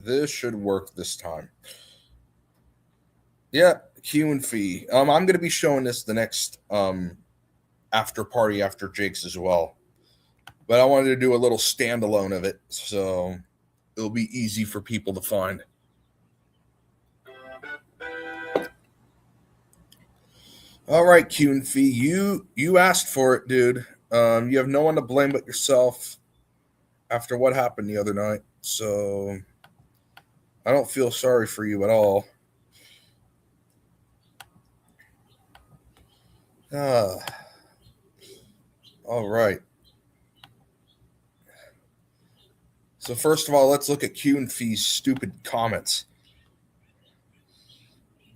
This should work this time. Yeah, Q and Fee. I'm going to be showing this the next after party after Jake's as well. But I wanted to do a little standalone of it, so it'll be easy for people to find. All right, Q and Fee, you asked for it, dude. You have no one to blame but yourself after what happened the other night. So I don't feel sorry for you at all. Ah, all right. So first of all, let's look at Q and Fee's stupid comments,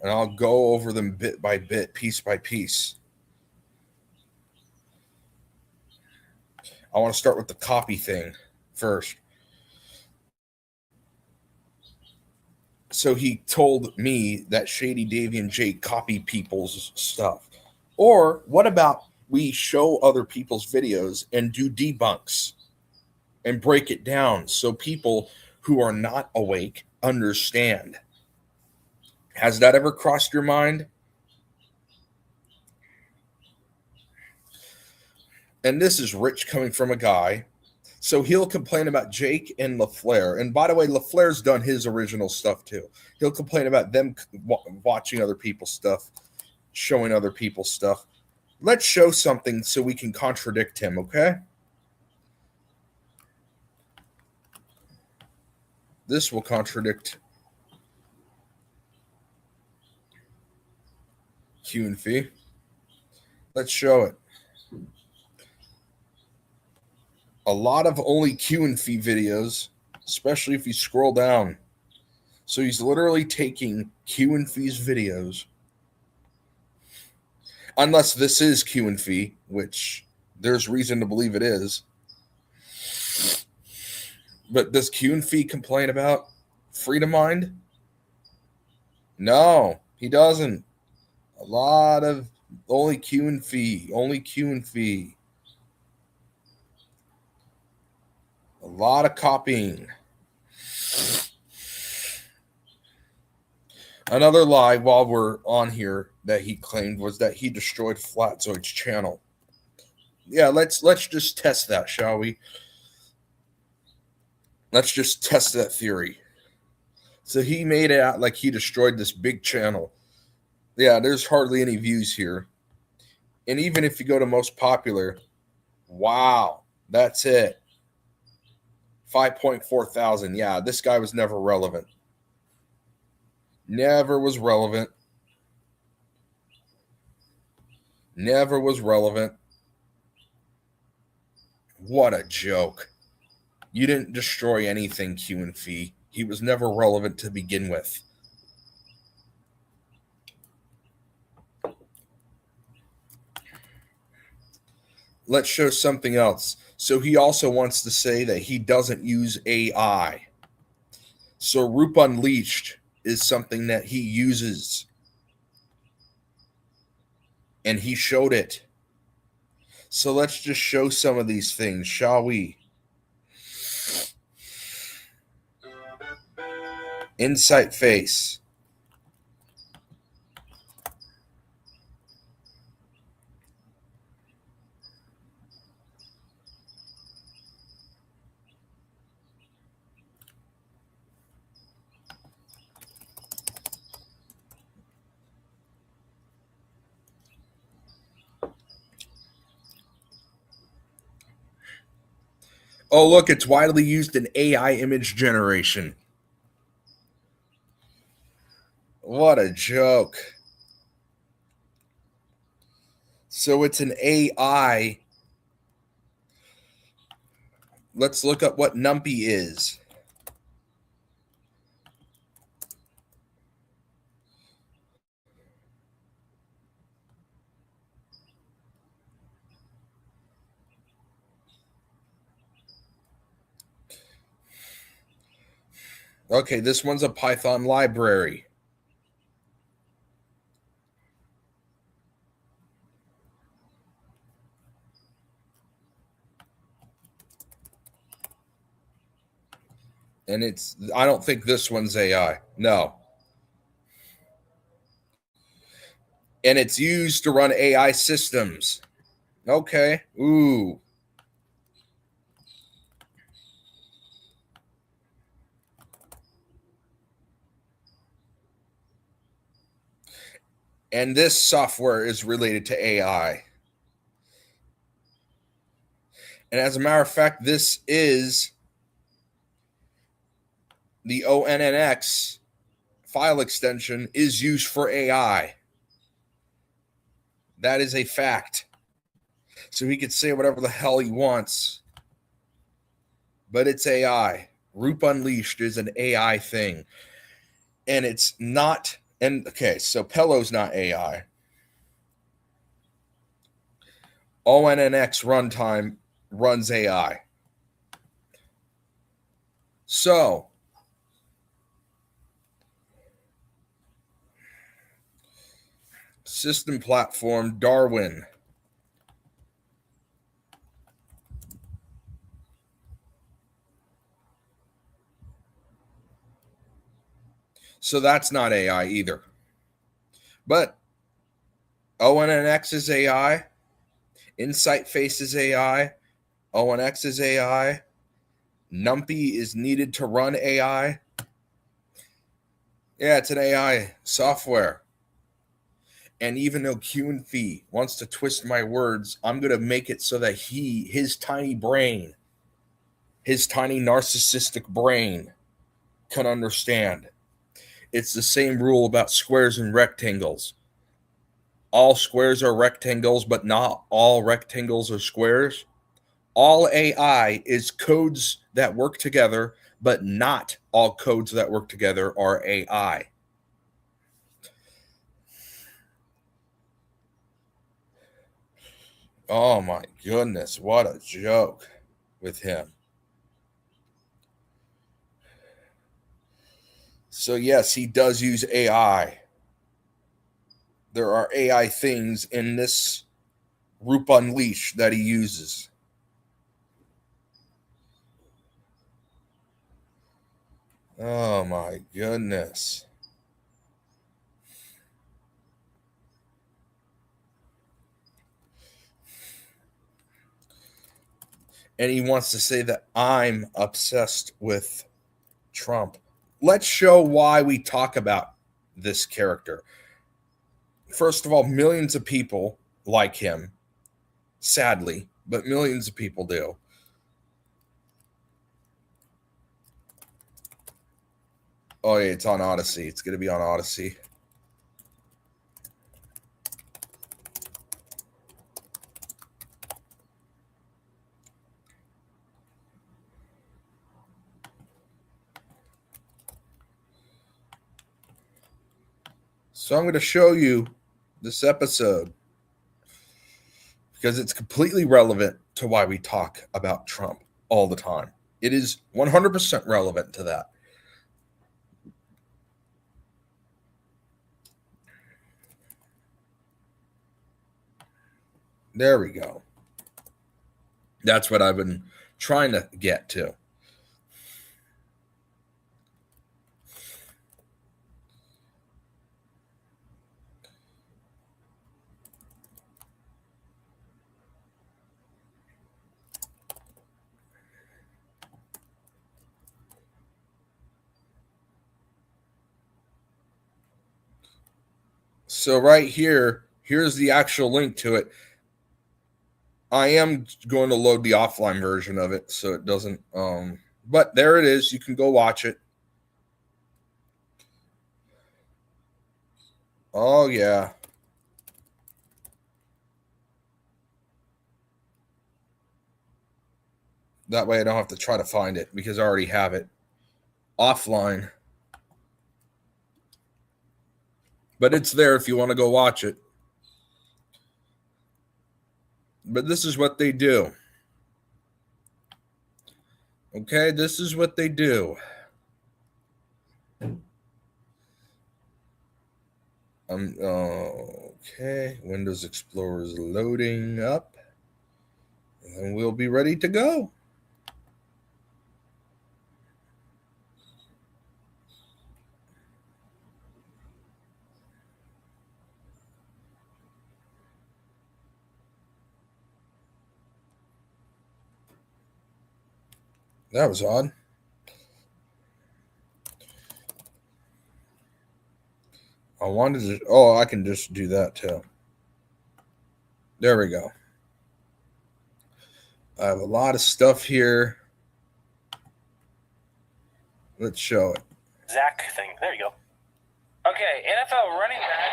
and I'll go over them bit by bit, piece by piece. I want to start with the copy thing first. So he told me that Shady Davy and Jake copy people's stuff. Or what about we show other people's videos and do debunks and break it down so people who are not awake understand? Has that ever crossed your mind? And this is rich coming from a guy. So he'll complain about Jake and LaFleur. And by the way, LaFleur's done his original stuff too. He'll complain about them watching other people's stuff, showing other people's stuff. Let's show something so we can contradict him, okay? This will contradict Q and Fee. Let's show it. A lot of only Q and Fee videos, especially if you scroll down. So he's literally taking Q and Fee's videos, unless this is Q and Fee, which there's reason to believe it is. But does Q and Fee complain about Freedom Mind? No, he doesn't. A lot of only Q and Fee, only Q and Fee. A lot of copying. Another lie while we're on here that he claimed was that he destroyed Flatzoid's channel. Yeah, let's just test that, shall we? Let's just test that theory. So he made it out like he destroyed this big channel. Yeah, there's hardly any views here. And even if you go to most popular, wow, that's it. 5.4 thousand. Yeah, this guy was never relevant. Never was relevant. Never was relevant. What a joke. You didn't destroy anything, Q and Fee. He was never relevant to begin with. Let's show something else. So he also wants to say that he doesn't use AI. So Roop Unleashed is something that he uses. And he showed it. So let's just show some of these things, shall we? Insight face. Oh, look, it's widely used in AI image generation. What a joke. So it's an AI. Let's look up what Numpy is. Okay, this one's a Python library. And I don't think this one's AI. No. And it's used to run AI systems. Okay. Ooh. And this software is related to AI. And as a matter of fact, this is the ONNX file extension is used for AI. That is a fact. So he could say whatever the hell he wants, but it's AI. Roop Unleashed is an AI thing. And it's not, and okay, so Pello's not AI. ONNX runtime runs AI. So, system platform Darwin. So that's not AI either. But ONNX is AI. Insight Face is AI. ONX is AI. NumPy is needed to run AI. Yeah, it's an AI software. And even though Q and Fee wants to twist my words, I'm going to make it so that his tiny brain, his tiny narcissistic brain can understand. It's the same rule about squares and rectangles. All squares are rectangles, but not all rectangles are squares. All AI is codes that work together, but not all codes that work together are AI. Oh my goodness, what a joke with him. So, yes, he does use AI. There are AI things in this Roop Unleash that he uses. Oh my goodness. And he wants to say that I'm obsessed with Trump. Let's show why we talk about this character. First of all, millions of people like him, sadly, but millions of people do. Oh, yeah, it's on Odyssey. It's going to be on Odyssey. So I'm going to show you this episode because it's completely relevant to why we talk about Trump all the time. It is 100% relevant to that. There we go. That's what I've been trying to get to. So right here, here's the actual link to it. I am going to load the offline version of it so it doesn't but there it is. You can go watch it. Oh yeah. That way I don't have to try to find it because I already have it offline. But it's there if you want to go watch it. But this is what they do. Okay, this is what they do. Okay, Windows Explorer is loading up. And we'll be ready to go. That was odd. I wanted to. Oh, I can just do that too. There we go. I have a lot of stuff here. Let's show it. Zach thing. There you go. Okay, NFL running back.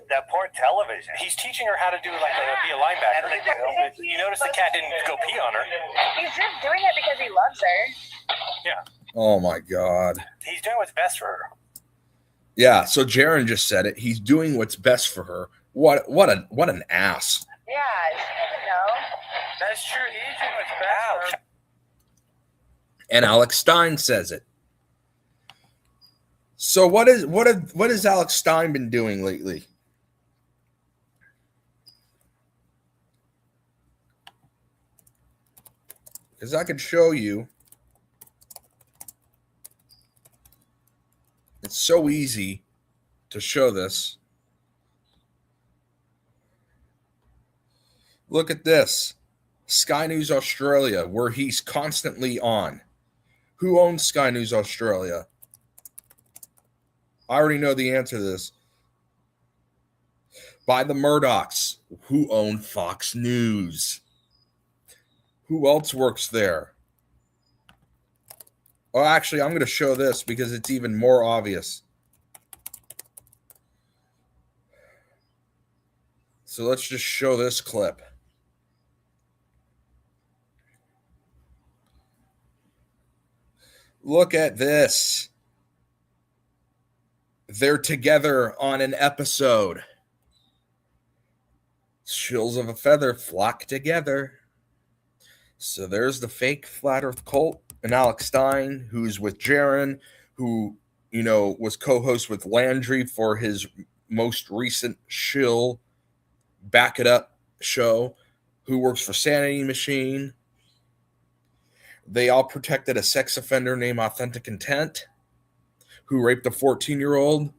That poor television. He's teaching her how to do be a linebacker. You notice the cat didn't go pee on her. He's just doing it because he loves her. Yeah. Oh my God. He's doing what's best for her. Yeah. So Jaron just said it. He's doing what's best for her. What an ass. Yeah, you know. That's true. He's doing what's best for her. And Alex Stein says it. So what has Alex Stein been doing lately? Because I could show you. It's so easy to show this. Look at this. Sky News Australia, where he's constantly on. Who owns Sky News Australia? I already know the answer to this. By the Murdochs, who own Fox News. Who else works there? Oh, actually, I'm going to show this because it's even more obvious. So let's just show this clip. Look at this. They're together on an episode. Shills of a feather flock together. So there's the fake Flat Earth cult and Alex Stein, who's with Jaron, who, was co-host with Landry for his most recent shill Back It Up show, who works for Sanity Machine. They all protected a sex offender named Authentic Intent, who raped a 14-year-old.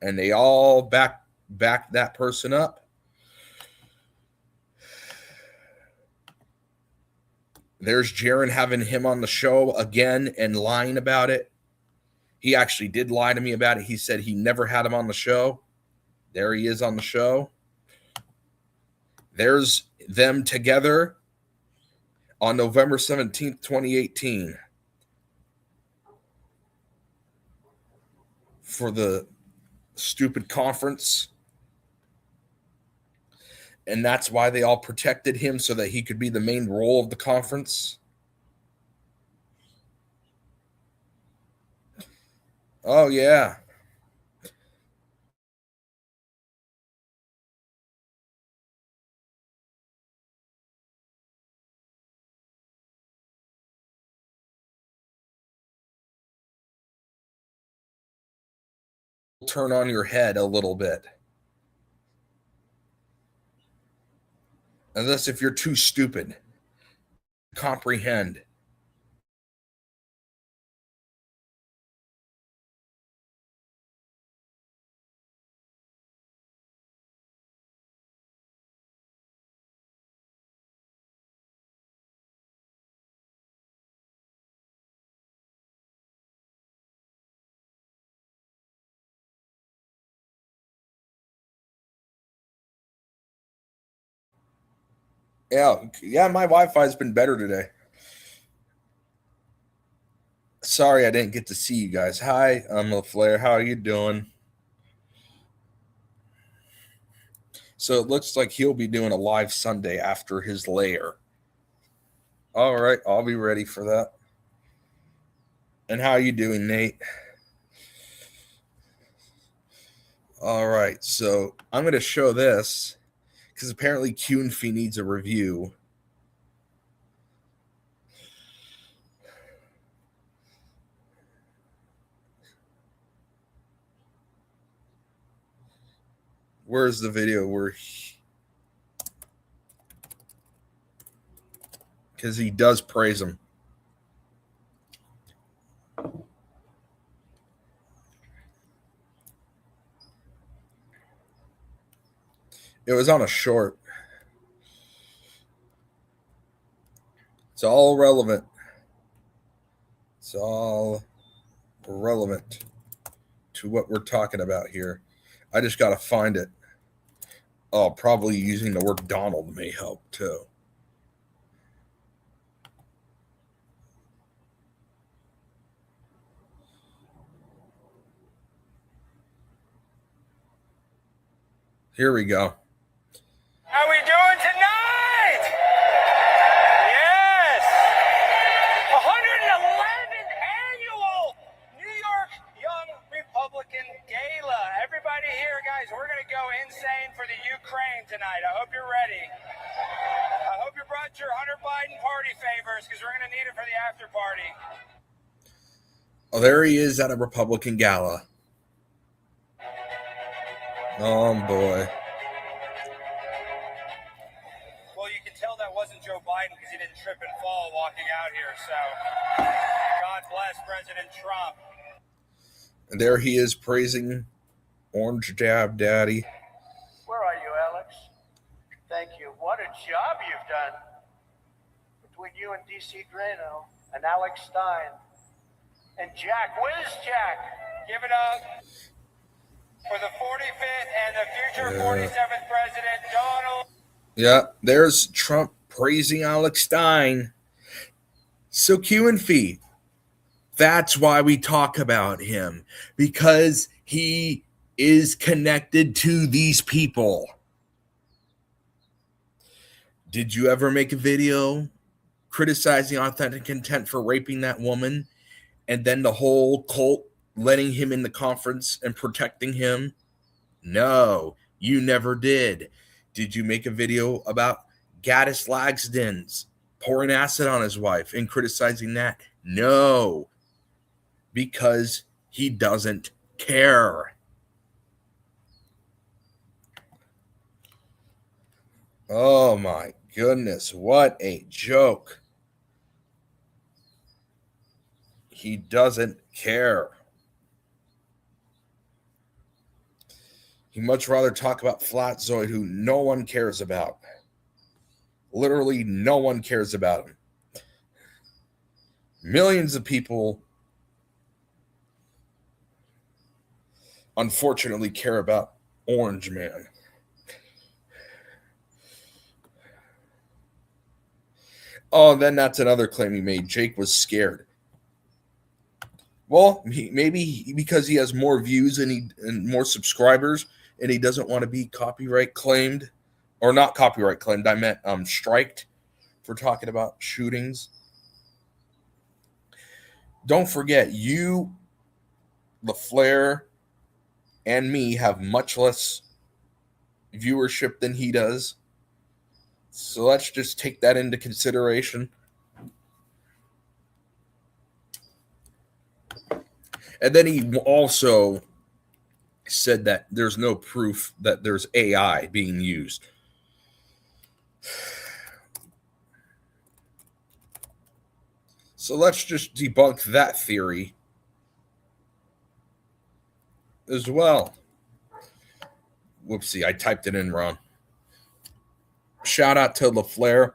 And they all backed that person up. There's Jaron having him on the show again and lying about it. He actually did lie to me about it. He said he never had him on the show. There he is on the show. There's them together on November 17th, 2018 for the stupid conference. And that's why they all protected him, so that he could be the main role of the conference. Oh, yeah. Turn on your head a little bit. Unless if you're too stupid to comprehend. Yeah, my Wi-Fi's been better today. Sorry I didn't get to see you guys. Hi, I'm LaFleur. How are you doing? So it looks like he'll be doing a live Sunday after his lair. All right, I'll be ready for that. And how are you doing, Nate? All right, so I'm going to show this because apparently Cunfi needs a review. Where's the video where because he does praise him. It was on a short. It's all relevant. It's all relevant to what we're talking about here. I just got to find it. Oh, probably using the word Donald may help too. Here we go. How we doing tonight? Yes! 111th annual New York Young Republican Gala. Everybody here, guys, we're going to go insane for the Ukraine tonight. I hope you're ready. I hope you brought your Hunter Biden party favors because we're going to need it for the after party. Oh, there he is at a Republican gala. Oh, boy. Well, you can tell that wasn't Joe Biden because he didn't trip and fall walking out here. So, God bless President Trump. And there he is praising Orange Jab Daddy. Where are you, Alex? Thank you. What a job you've done. Between you and DC Drano and Alex Stein and Jack. Where's Jack? Give it up for the 45th and the future 47th president, Donald. Yeah, there's Trump praising Alex Stein. So Q and Fee, that's why we talk about him, because he is connected to these people. Did you ever make a video criticizing Authentic Intent for raping that woman, and then the whole cult letting him in the conference and protecting him? No, you never did. Did you make a video about Gaddis Lagsden's pouring acid on his wife and criticizing that? No, because he doesn't care. Oh my goodness, what a joke. He doesn't care. He'd much rather talk about Flatzoid, who no one cares about. Literally no one cares about him. Millions of people, unfortunately, care about Orange Man. Oh, and then that's another claim he made. Jake was scared. Well, maybe because he has more views and more subscribers, and he doesn't want to be copyright claimed, or not copyright claimed. I meant striked for talking about shootings. Don't forget, you, the Flair, and me have much less viewership than he does. So let's just take that into consideration. And then he also said that there's no proof that there's AI being used. So let's just debunk that theory as well. Whoopsie, I typed it in wrong. Shout out to LaFleur.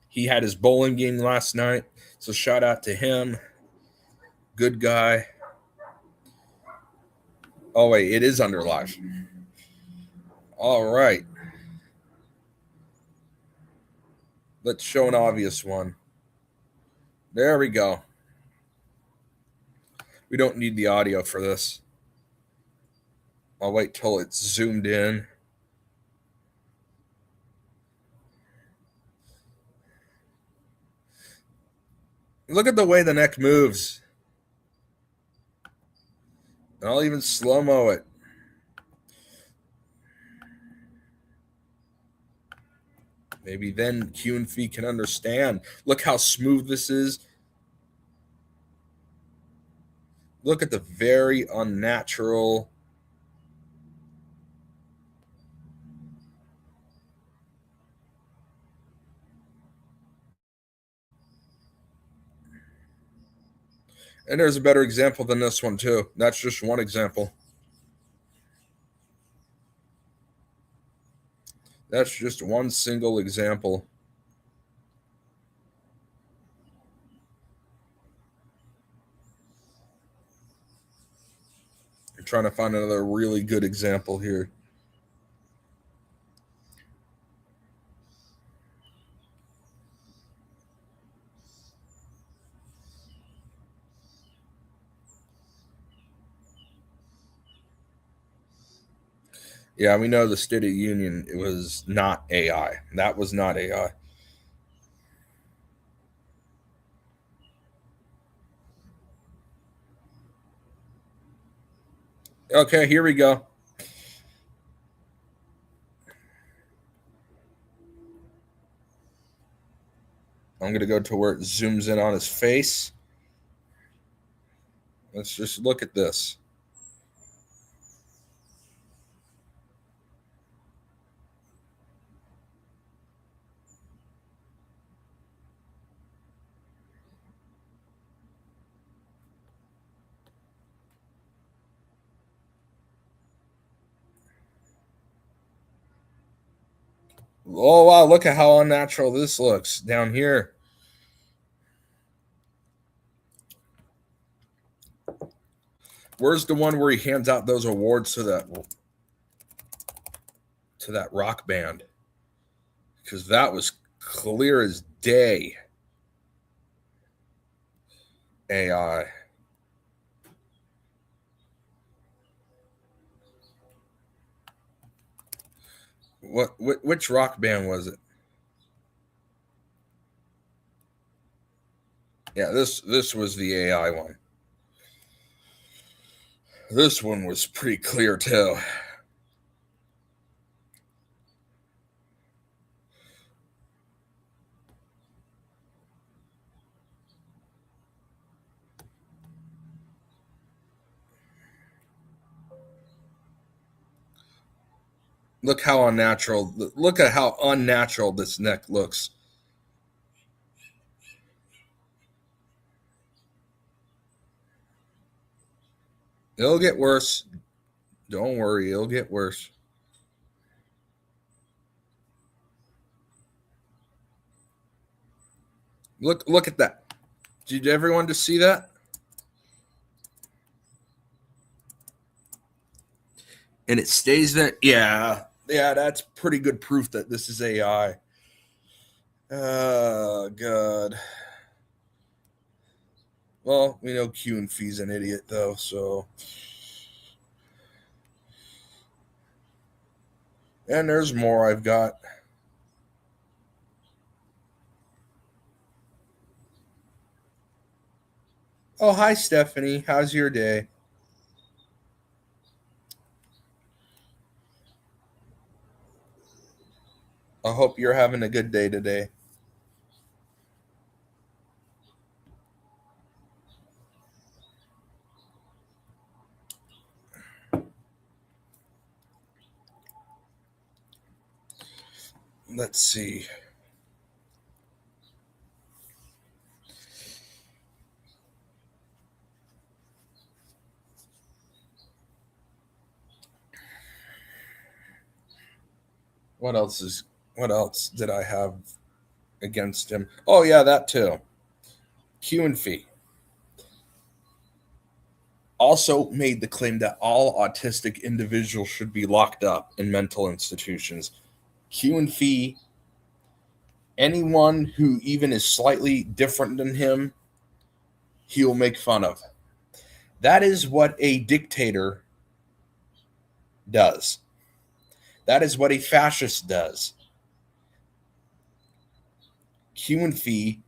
He had his bowling game last night, so shout out to him. Good guy. Oh, wait, it is under live. All right. Let's show an obvious one. There we go. We don't need the audio for this. I'll wait till it's zoomed in. Look at the way the neck moves. And I'll even slow-mo it. Maybe then Q and Fee can understand. Look how smooth this is. Look at the very unnatural. And there's a better example than this one, too. That's just one example. That's just one single example. I'm trying to find another really good example here. Yeah, we know the State of the Union, it was not AI. That was not AI. Okay, here we go. I'm going to go to where it zooms in on his face. Let's just look at this. Oh, wow, look at how unnatural this looks down here. Where's the one where he hands out those awards to that rock band? Because that was clear as day. AI. Which rock band was it? Yeah, this was the AI one. This one was pretty clear too. Look how unnatural. Look at how unnatural this neck looks. It'll get worse. Don't worry, it'll get worse. Look at that. Did everyone just see that? And it stays there. Yeah, that's pretty good proof that this is AI. Oh God. Well, we know Q and Fee's an idiot though, so. And there's more I've got. Oh, hi Stephanie. How's your day? I hope you're having a good day today. Let's see. What else did I have against him? Oh yeah, that too. Q and Fee also made the claim that all autistic individuals should be locked up in mental institutions. Q and Fee, anyone who even is slightly different than him, he will make fun of. That is what a dictator does. That is what a fascist does. Q and Fee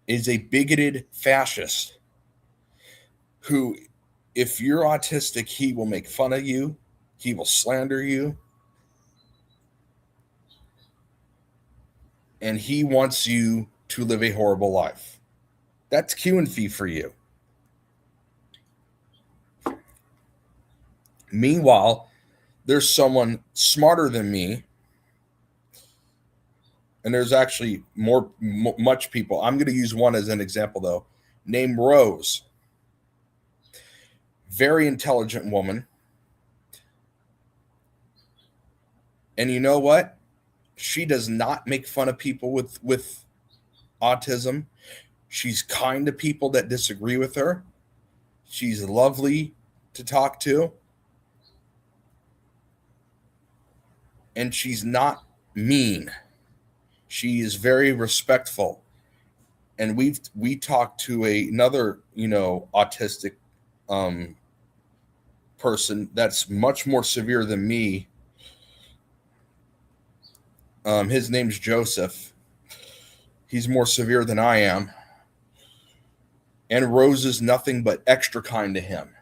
is a bigoted fascist who, if you're autistic, he will make fun of you, he will slander you, and he wants you to live a horrible life. That's Q and Fee for you. Meanwhile, there's someone smarter than me, and there's actually much people. I'm going to use one as an example, though, named Rose. Very intelligent woman. And you know what? She does not make fun of people with autism. She's kind to people that disagree with her. She's lovely to talk to. And she's not mean. She is very respectful. And we talked to another, autistic person that's much more severe than me. His name's Joseph. He's more severe than I am. And Rose is nothing but extra kind to him.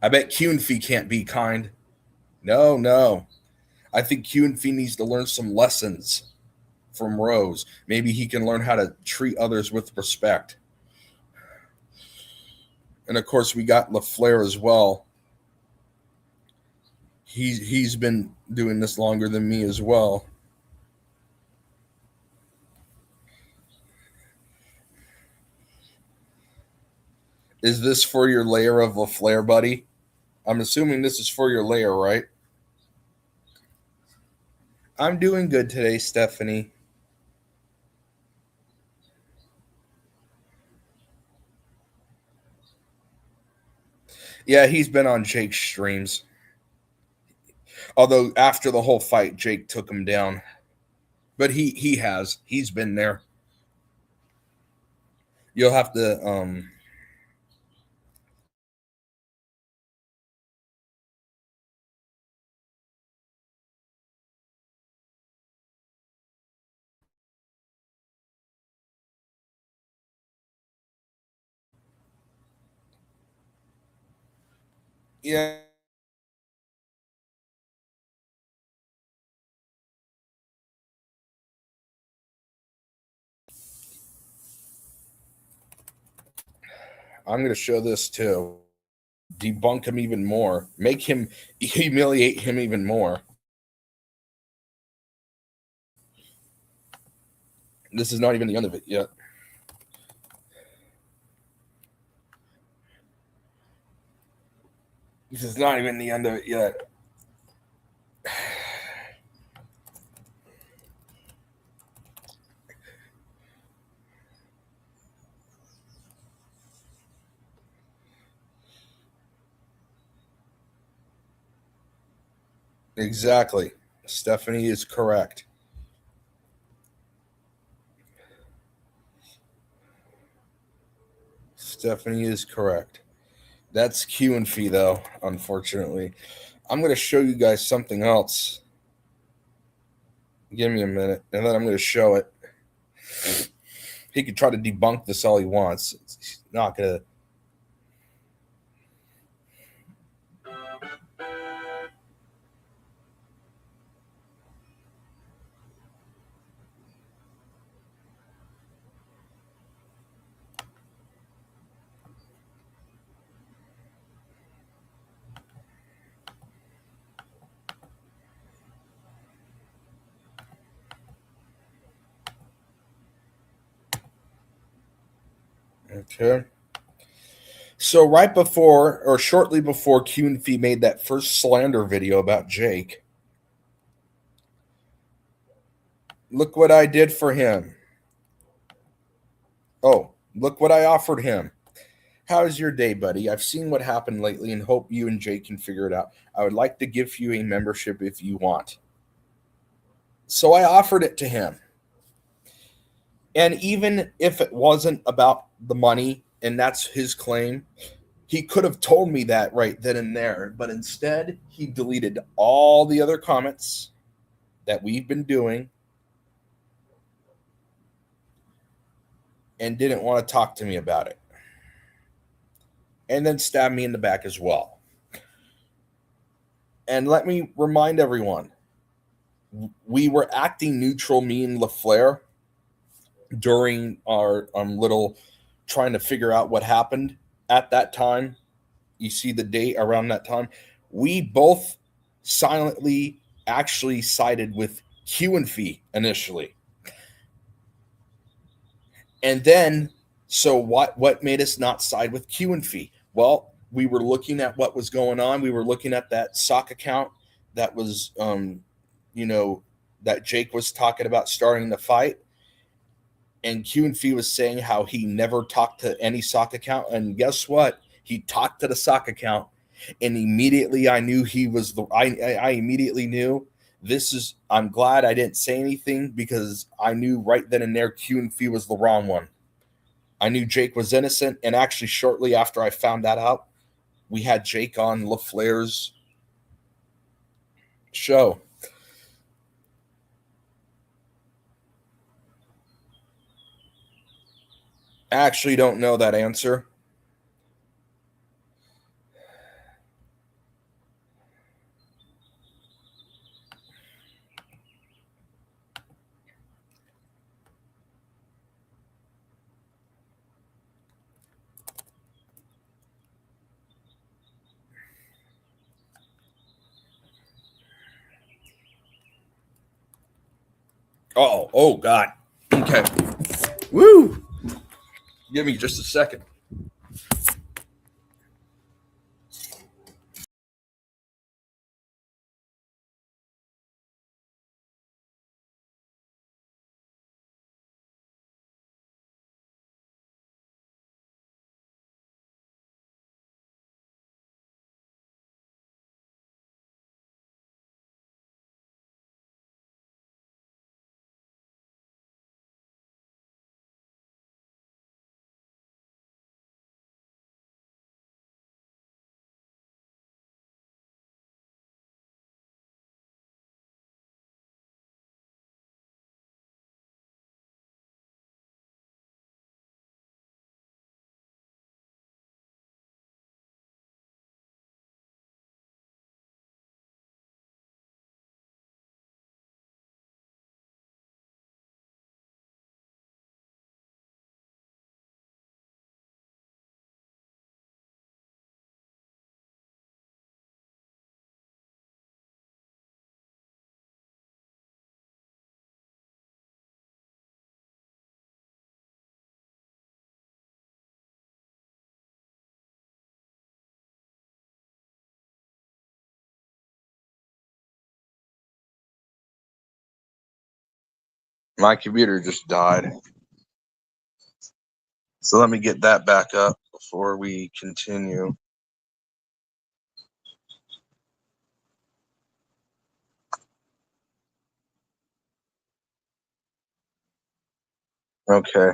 I bet QNFE can't be kind. No. I think QNFE needs to learn some lessons from Rose. Maybe he can learn how to treat others with respect. And of course, we got LaFleur as well. He's been doing this longer than me as well. Is this for your layer of LaFleur, buddy? I'm assuming this is for your layer, right? I'm doing good today, Stephanie. Yeah, he's been on Jake's streams. Although after the whole fight, Jake took him down. But he's been there. You'll have to yeah. I'm going to show this too. Debunk him even more. Make him humiliate him even more. This is not even the end of it yet. This is not even the end of it yet. Exactly. Stephanie is correct. Stephanie is correct. That's QNFE though, unfortunately. I'm going to show you guys something else. Give me a minute, and then I'm going to show it. He could try to debunk this all he wants. He's not going to. Okay. So right before, or shortly before QNFE made that first slander video about Jake, look what I did for him. Oh, look what I offered him. How's your day, buddy? I've seen what happened lately and hope you and Jake can figure it out. I would like to give you a membership if you want. So I offered it to him. And even if it wasn't about the money, and that's his claim, he could have told me that right then and there. But instead, he deleted all the other comments that we've been doing and didn't want to talk to me about it. And then stabbed me in the back as well. And let me remind everyone, we were acting neutral, me and LaFleur, during our little trying to figure out what happened at that time. You see the date around that time. We both silently actually sided with QNFE initially. And then, so what made us not side with QNFE? Well, we were looking at what was going on. We were looking at that sock account that was, you know, that Jake was talking about starting the fight. And Q and Fee was saying how he never talked to any sock account. And guess what? He talked to the sock account. And immediately I knew he was I immediately knew this is, I'm glad I didn't say anything because I knew right then and there Q and Fee was the wrong one. I knew Jake was innocent. And actually, shortly after I found that out, we had Jake on LaFleur's show. I actually don't know that answer. Oh, God. Okay. Woo! Give me just a second. My computer just died. So let me get that back up before we continue. Okay.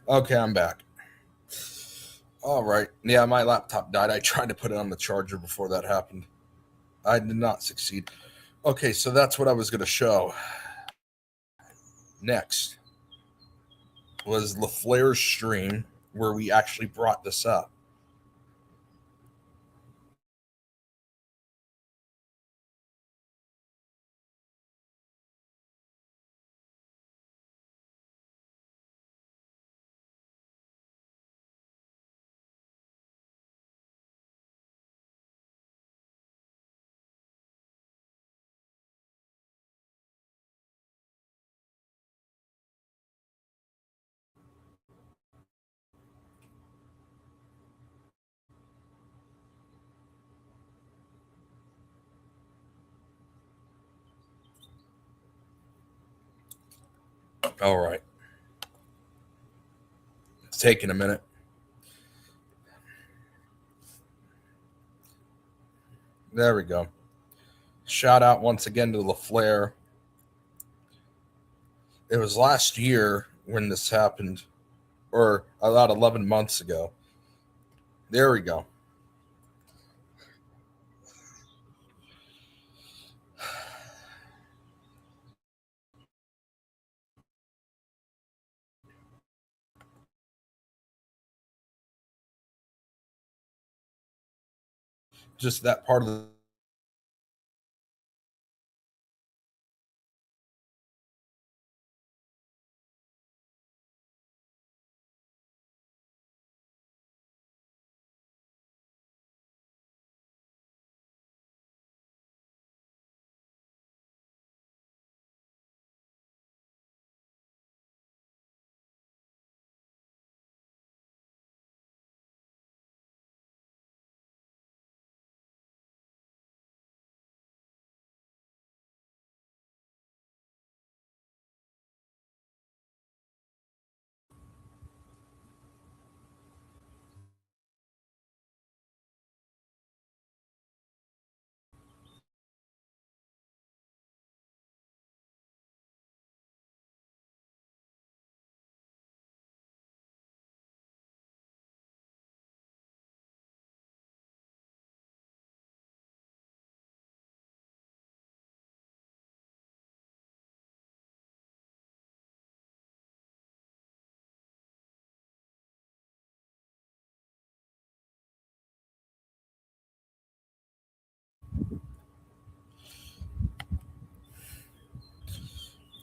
Okay, I'm back. All right. Yeah, my laptop died. I tried to put it on the charger before that happened. I did not succeed. Okay, so that's what I was going to show. Next was LaFleur's stream where we actually brought this up. All right. It's taking a minute. There we go. Shout out once again to LaFleur. It was last year when this happened, or about 11 months ago. There we go. Just that part of the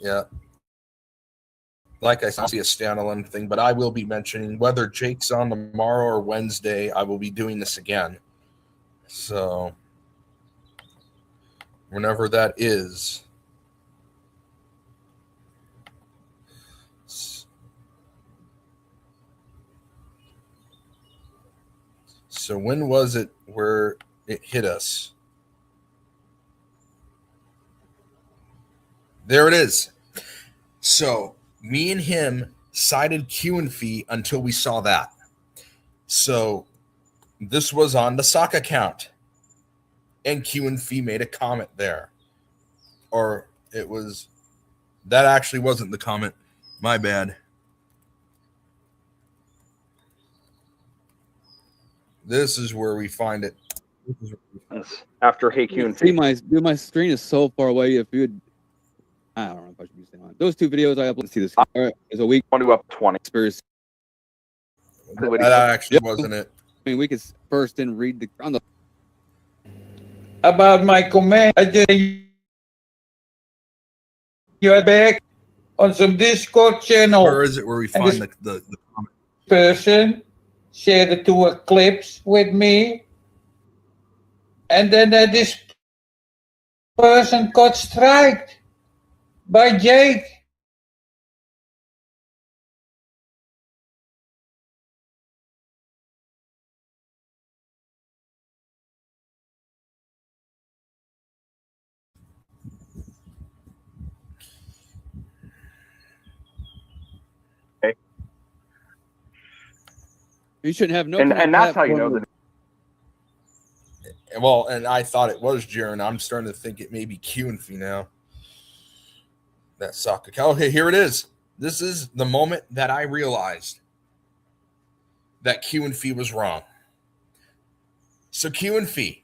Yeah. Like I said, I'll see a standalone thing, but I will be mentioning whether Jake's on tomorrow or Wednesday, I will be doing this again. So whenever that is. So when was it where it hit us? There it is. So me and him cited Q and Fee until we saw that. So this was on the sock account. And Q and Fee made a comment there. Or it was, that actually wasn't the comment. My bad. This is where we find it. After Hey Q and See, Fee. my screen is so far away. If you would, I don't know if I should be saying on those two videos I uploaded. See this. All right, it's a week. Want to go up 20. Conspiracy. That actually wasn't it. I mean, we could first and read the on the. About my comment, I just you are back on some Discord channel. Where is it where we find the comment? Person shared the two clips with me, and then this person got striked by Jake. You shouldn't have no. And that's how you know that. Well, and I thought it was Jaron. I'm starting to think it may be Q and Fee now. That sock account. Okay, here it is. This is the moment that I realized that Q and Fee was wrong. So Q and Fee,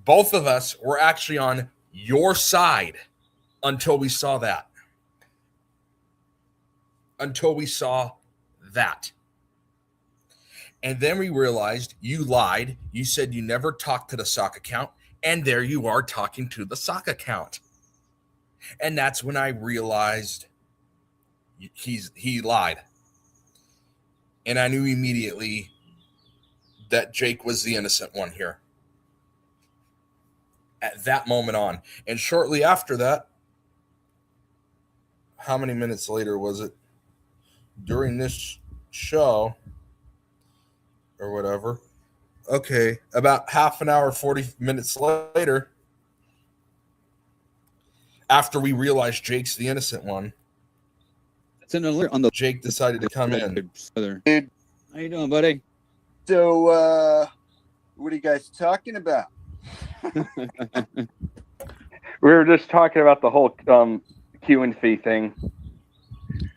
both of us were actually on your side until we saw that. Until we saw that. And then we realized you lied. You said you never talked to the sock account. And there you are talking to the sock account. And that's when I realized he lied. And I knew immediately that Jake was the innocent one here. At that moment on. And shortly after that, how many minutes later was it? During this show or whatever. Okay, about half an hour, 40 minutes later, after we realized Jake's the innocent one, It's an alert on the. Jake decided to come in. Dude, how you doing, buddy? So, what are you guys talking about? We were just talking about the whole Q and Fee thing.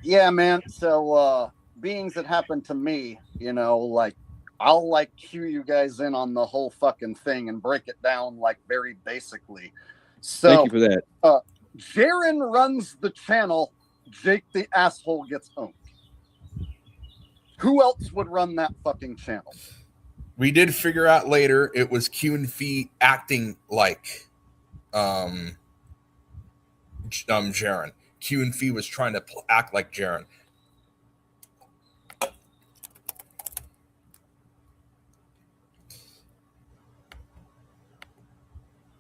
Yeah, man. So, beings that happen to me, you know, like, I'll like cue you guys in on the whole fucking thing and break it down like very basically. So, Thank you for that. Jaron runs the channel. Jake the asshole gets owned. Who else would run that fucking channel? We did figure out later it was Q and Fee acting like Jaron. Q and Fee was trying to act like Jaron.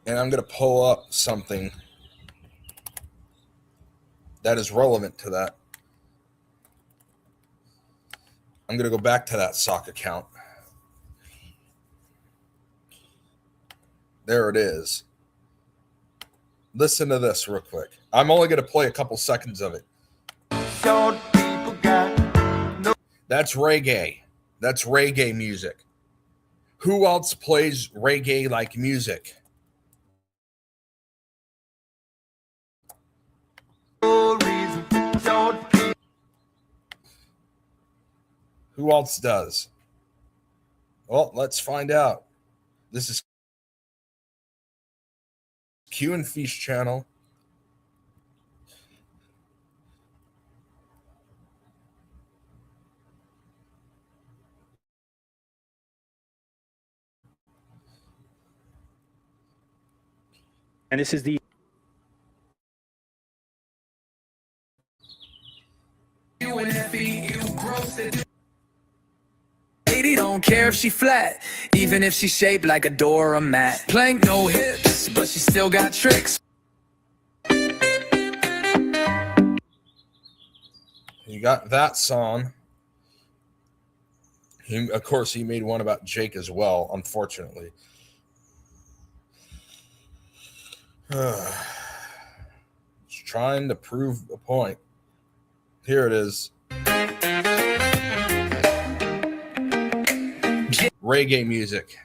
And I'm going to pull up something that is relevant to that. I'm going to go back to that sock account. There it is. Listen to this real quick. I'm only going to play a couple seconds of it. That's reggae. That's reggae music. Who else plays reggae like music? Who else does? Well, let's find out. This is Q and Fee's channel. And this is the Lady don't care if she flat, even if she's shaped like a door or a mat. Plank no hips, but she still got tricks. You got that song. Of course, he made one about Jake as well, unfortunately. Just trying to prove a point. Here it is. Reggae music.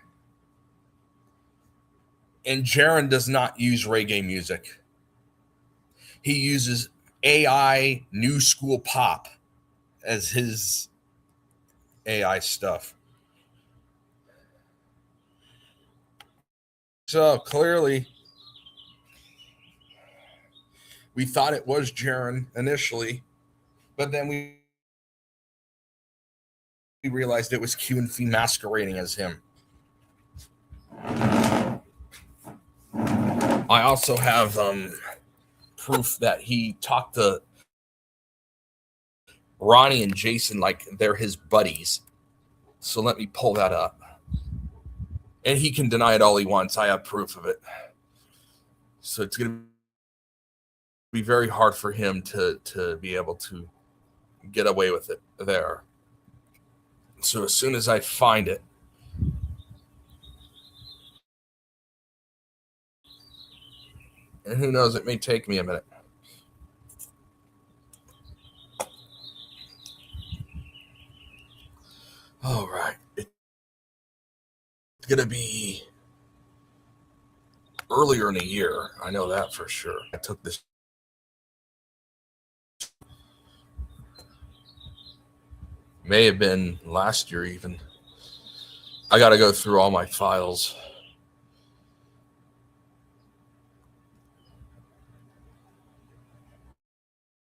And Jaron does not use reggae music. He uses AI new school pop as his AI stuff. So clearly, we thought it was Jaron initially, but then we realized it was Q and Fee masquerading as him. I also have proof that he talked to Ronnie and Jason like they're his buddies. So let me pull that up. And he can deny it all he wants. I have proof of it. So it's going to be very hard for him to be able to get away with it there. So as soon as I find it, and who knows, it may take me a minute. All right. It's going to be earlier in the year. I know that for sure. I took this. May have been last year even. I got to go through all my files.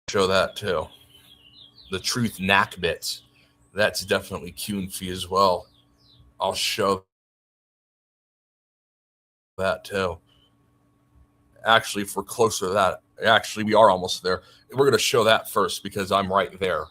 Show that too. The Truth Knack bits. That's definitely Q and Fee as well. I'll show that too. Actually, if we're closer to that, actually, we are almost there. We're going to show that first because I'm right there.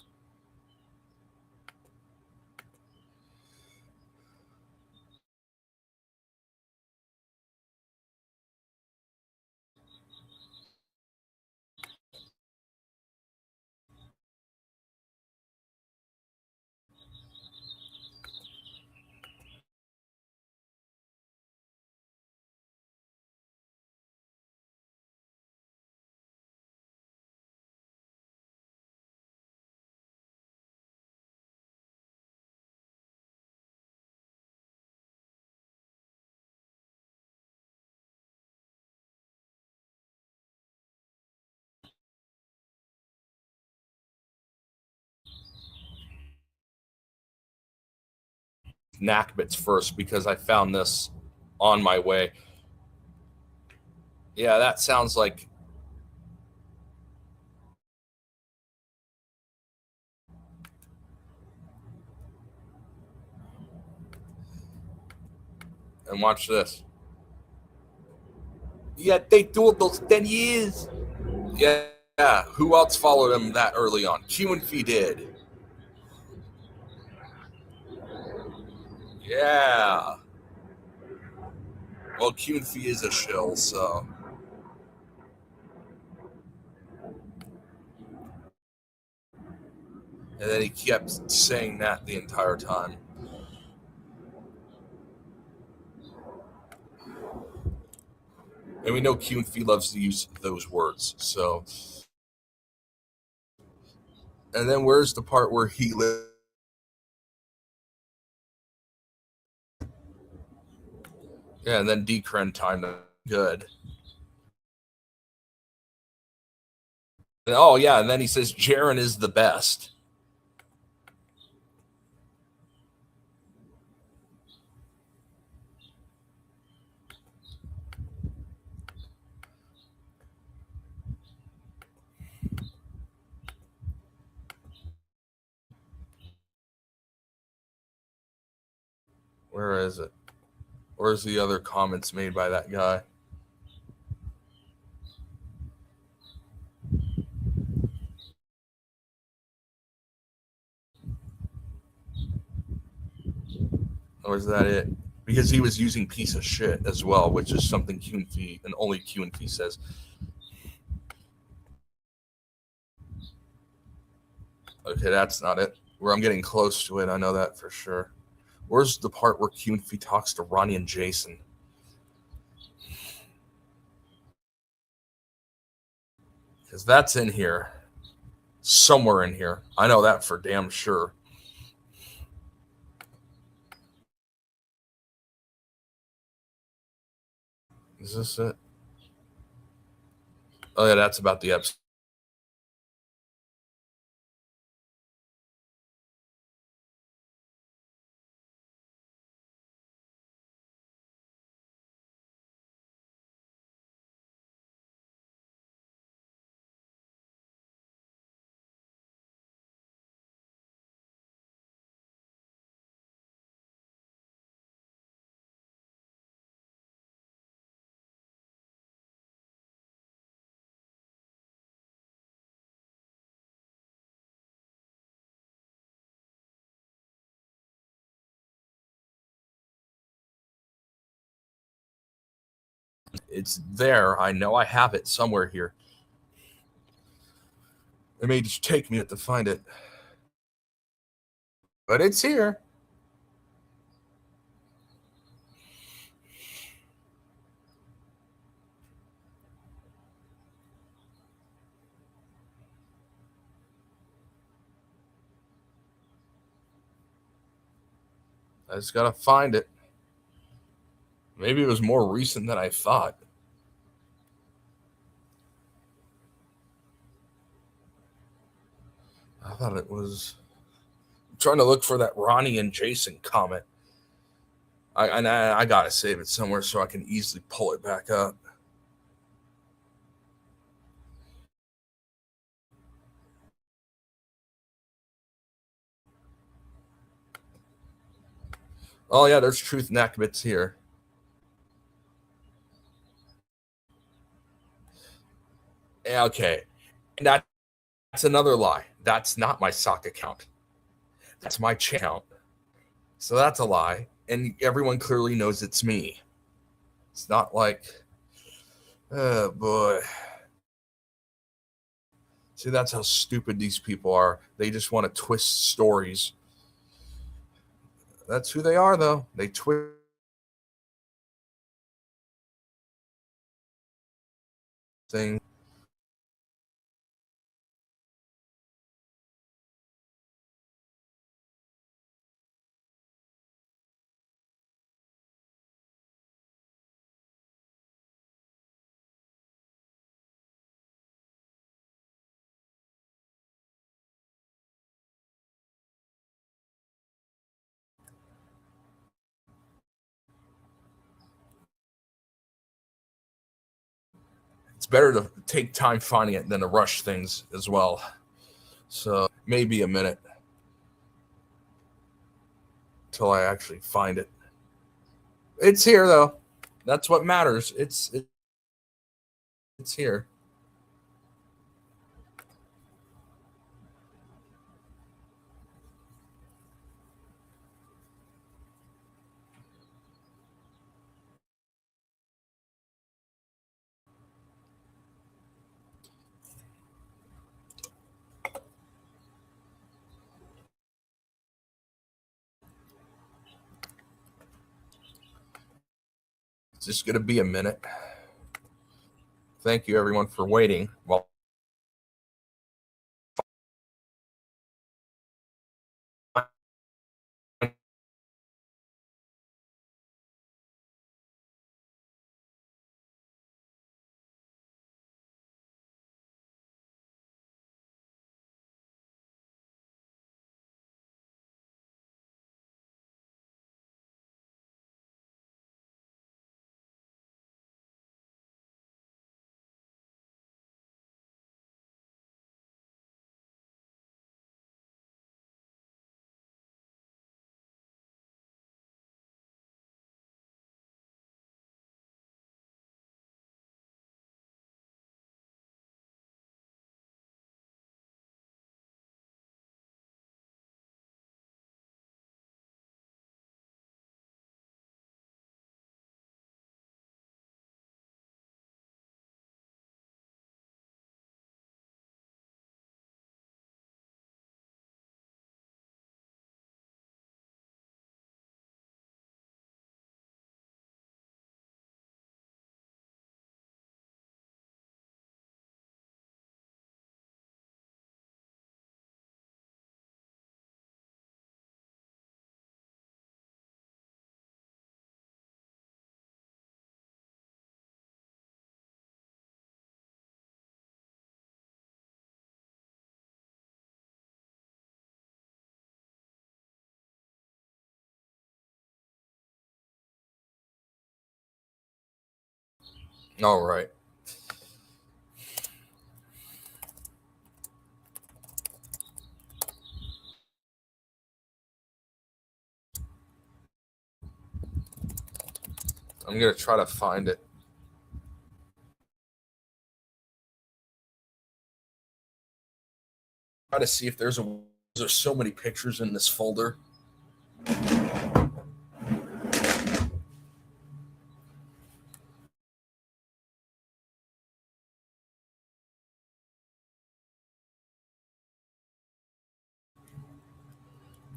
Knack bits first because I found this on my way. Yeah, that sounds like and watch this. Yeah, they do it those 10 years. Yeah, who else followed him that early on? Q and Fee did. Yeah. Well, Q and Fee is a shill, so. And then he kept saying that the entire time. And we know Q and Fee loves to use those words, so. And then where's the part where he lives? Yeah, and then Decren timed it good. And, oh, yeah, and then he says Jaron is the best. Where is it? Where's the other comments made by that guy? Or is that it? Because he was using piece of shit as well, which is something Q and Fee and only Q and Fee says. Okay, that's not it. Where I'm getting close to it, I know that for sure. Where's the part where Q and Fee talks to Ronnie and Jason? Because that's in here. Somewhere in here. I know that for damn sure. Is this it? Oh, yeah, that's about the episode. It's there. I know I have it somewhere here. It may just take me to find it. But it's here. I just gotta find it. Maybe it was more recent than I thought. I thought it was. I'm trying to look for that Ronnie and Jason comment. I gotta save it somewhere so I can easily pull it back up. Oh yeah, there's Truth Nakbits here. Yeah, okay, and that's another lie. That's not my sock account. That's my channel. So that's a lie, and everyone clearly knows it's me. It's not like, oh boy. See, that's how stupid these people are. They just want to twist stories. That's who they are, though. They twist things. It's better to take time finding it than to rush things as well. So maybe a minute till I actually find it. It's here though. That's what matters. It's here. It's just gonna be a minute. Thank you everyone for waiting. Well, All right. I'm going to try to find it. Try to see if there's so many pictures in this folder.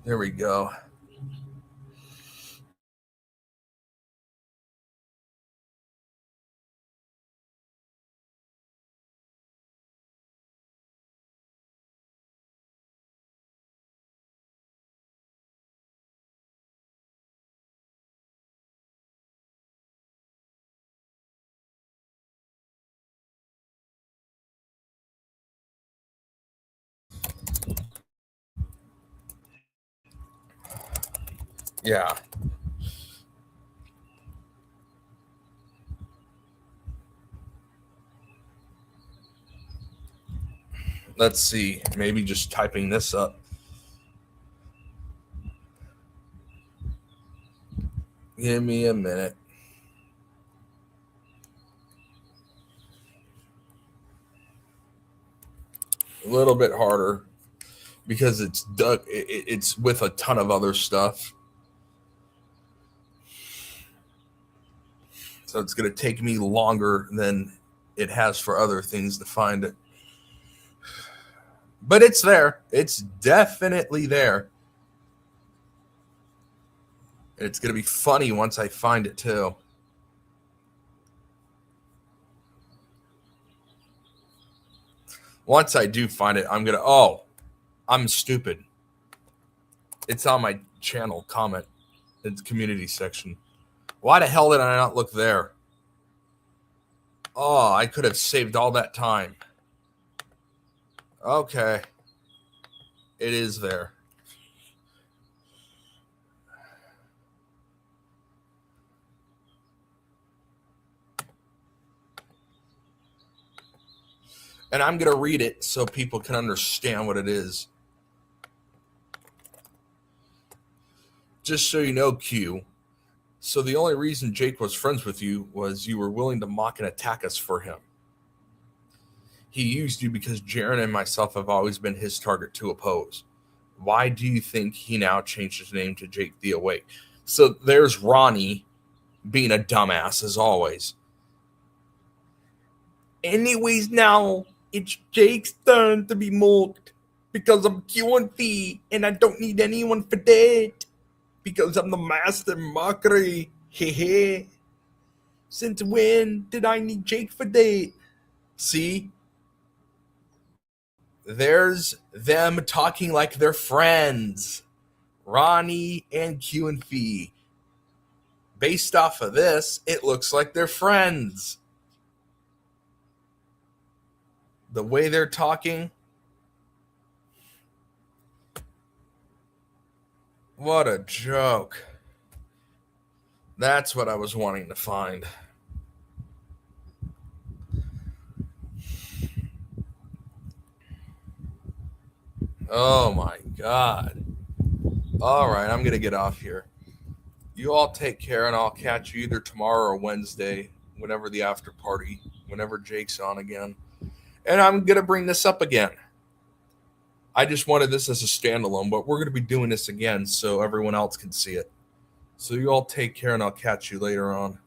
There we go. Yeah. Let's see. Maybe just typing this up. Give me a minute. A little bit harder because it's with a ton of other stuff. So it's going to take me longer than it has for other things to find it. But it's there. It's definitely there. And it's going to be funny once I find it too. Once I do find it, I'm going to, I'm stupid. It's on my channel comment. It's community section. Why the hell did I not look there? Oh, I could have saved all that time. Okay. It is there. And I'm going to read it so people can understand what it is. Just so you know, Q. So the only reason Jake was friends with you was you were willing to mock and attack us for him. He used you because Jaren and myself have always been his target to oppose. Why do you think he now changed his name to Jake the Awake? So there's Ronnie being a dumbass as always. Anyways, now it's Jake's turn to be mocked because I'm Q&V and I don't need anyone for that because I'm the master mockery. Hehe. Since when did I need Jake for that? See? There's them talking like they're friends. Ronnie and Q&V. Based off of this, it looks like they're friends. The way they're talking. What a joke. That's what I was wanting to find. Oh my God. All right, I'm going to get off here. You all take care, and I'll catch you either tomorrow or Wednesday, whenever the after party, whenever Jake's on again. And I'm going to bring this up again. I just wanted this as a standalone, but we're going to be doing this again so everyone else can see it. So you all take care, and I'll catch you later on.